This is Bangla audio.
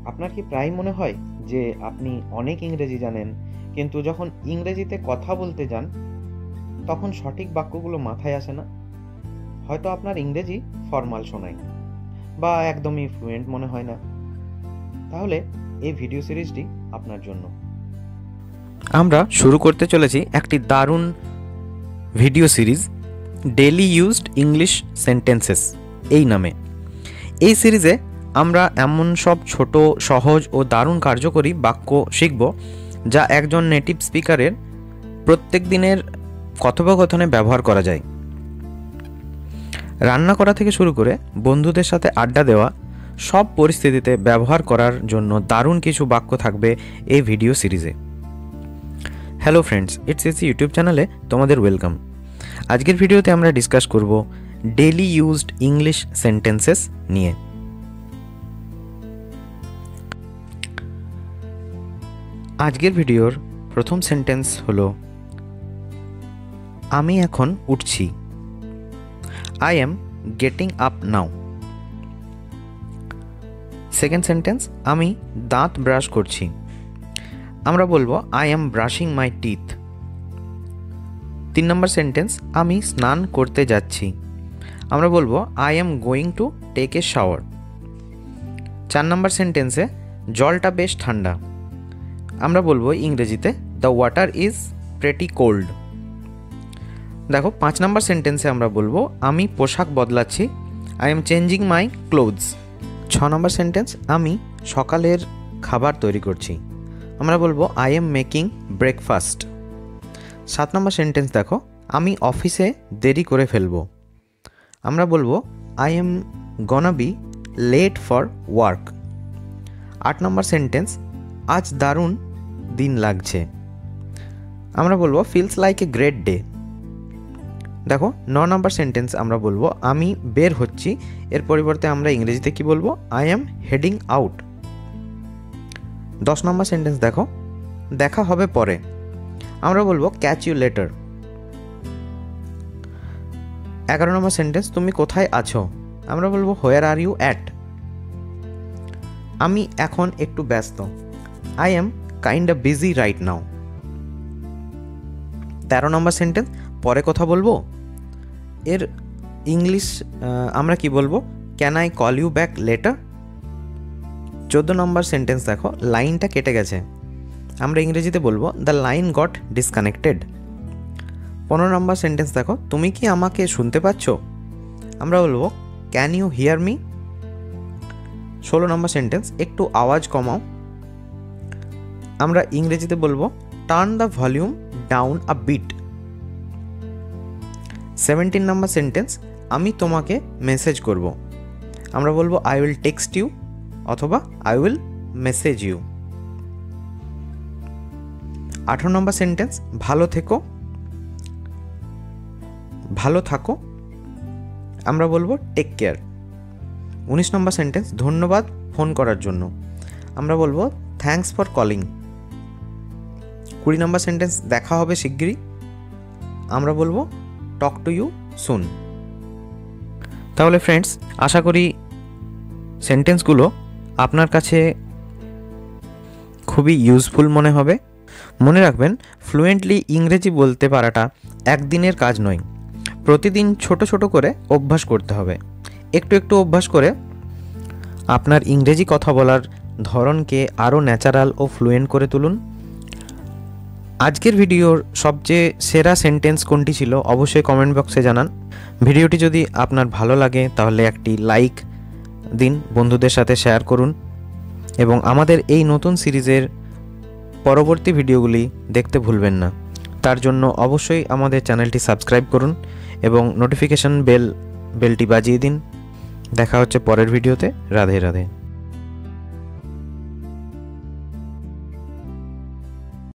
আপনার কি প্রায় মনে হয় যে আপনি অনেক ইংরেজি জানেন, কিন্তু যখন ইংরেজিতে কথা বলতে যান তখন সঠিক বাক্যগুলো মাথায় আসে না? হয়তো আপনার ইংরেজি ফর্মাল শোনায় বা একদমই ফ্লুয়েন্ট মনে হয় না। তাহলে এই ভিডিও সিরিজটি আপনার জন্য। আমরা শুরু করতে চলেছি একটি দারুণ video series, daily used English sentences এই নামে। এই সিরিজে আমরা এমন সব ছোট, সহজ ও দারুণ কার্যকরী বাক্য শিখব যা একজন নেটিভ স্পিকারের প্রত্যেক দিনের কথোপকথনে ব্যবহার করা যায়। রান্না করা থেকে শুরু করে বন্ধুদের সাথে আড্ডা দেওয়া, সব পরিস্থিতিতে ব্যবহার করার জন্য দারুণ কিছু বাক্য থাকবে এই ভিডিও সিরিজে। Hello friends, it's AC YouTube চ্যানেলে তোমাদের ওয়েলকাম। আজকের ভিডিওতে আমরা ডিসকাস করব ডেইলি ইউজড ইংলিশ সেন্টেন্সেস নিয়ে। আজকের ভিডিওর প্রথম সেন্টেন্স হলো আমি এখন উঠছি। I am getting up now. Second sentence, আমি দাঁত ব্রাশ করছি। আমরা বলবো I am brushing my teeth. 3 number sentence, আমি স্নান করতে যাচ্ছি। আমরা বলবো I am going to take a shower. 4 number সেন্টেন্সে জলটা বেশ ঠান্ডা। আমরা বলবো ইংরেজিতে the water is pretty cold. দেখো 5 নম্বর সেন্টেন্সে আমরা বলবো আমি পোশাক বদলাচ্ছি। I am changing my clothes. 6 number sentence, আমি সকালের খাবার তৈরি করছি। আমরা বলবো আই এম মেকিং ব্রেকফাস্ট। 7 নম্বর সেন্টেন্স দেখো, আমি অফিসে দেরি করে ফেলবো। আমরা বলবো I am gonna be late for work. 8 নম্বর সেন্টেন্স, আজ দারুণ দিন লাগছে। আমরা বলবো feels like a great day. দেখো 9 নম্বর সেন্টেন্স আমরা বলবো আমি বের হচ্ছি। এর পরিবর্তে আমরা ইংরেজিতে কি বলবো? I am heading out. 10 নম্বর সেন্টেন্স দেখো, দেখা হবে পরে। আমরা বলবো ক্যাচ ইউ লেটার। 11 নম্বর সেন্টেন্স, তুমি কোথায় আছো? আমরা বলবো হোয়ার আর ইউ অ্যাট। আমি এখন একটু ব্যস্ত। I am kind of busy right now. 13 নম্বর সেন্টেন্স, পরে কথা বলবো। এর ইংলিশ আমরা কি বলবো? Can I call you back later. 14 নম্বর সেন্টেন্স দেখো, লাইনটা কেটে গেছে। আমরা ইংরেজিতে বলবো দ্য লাইন গট ডিসকানেক্টেড। 15 নম্বর সেন্টেন্স দেখো, তুমি কি আমাকে শুনতে পাচ্ছ? আমরা বলবো ক্যান ইউ হিয়ার মি। 16 নম্বর সেন্টেন্স, একটু আওয়াজ কমাও। আমরা ইংরেজিতে বলবো turn the volume down a bit. 17 নম্বর সেন্টেন্স, আমি তোমাকে মেসেজ করব। আমরা বলবো আই উইল টেক্সট ইউ অথবা আই উইল মেসেজ ইউ। 18 নম্বর সেন্টেন্স, ভালো থেকো, ভালো থাকো। আমরা বলবো টেক কেয়ার। 19 নম্বর সেন্টেন্স, ধন্যবাদ ফোন করার জন্য। আমরা বলবো থ্যাঙ্কস ফর কলিং। 20 নম্বর সেন্টেন্স, দেখা হবে শিগগিরই। আমরা বলবো টক টু ইউ সুন। তাহলে ফ্রেন্ডস, আশা করি সেন্টেন্সগুলো আপনার কাছে খুবই ইউজফুল মনে হবে। মনে রাখবেন, ফ্লুয়েন্টলি ইংরেজি বলতে পারাটা একদিনের কাজ নয়। প্রতিদিন ছোট ছোট করে অভ্যাস করতে হবে। একটু একটু অভ্যাস করে আপনার ইংরেজি কথা বলার ধরনকে আরও ন্যাচারাল ও ফ্লুয়েন্ট করে তুলুন। আজকের ভিডিওর সবচেয়ে সেরা সেন্টেন্স কোনটি ছিল অবশ্যই কমেন্ট বক্সে জানান। ভিডিওটি যদি আপনার ভালো লাগে তাহলে একটি লাইক দিন, বন্ধুদের সাথে শেয়ার করুন এবং আমাদের এই নতুন সিরিজের পরবর্তী ভিডিওগুলি দেখতে ভুলবেন না। তার জন্য অবশ্যই আমাদের চ্যানেলটি সাবস্ক্রাইব করুন এবং নোটিফিকেশন বেলটি বাজিয়ে দিন। দেখা হচ্ছে পরের ভিডিওতে। রাধে রাধে।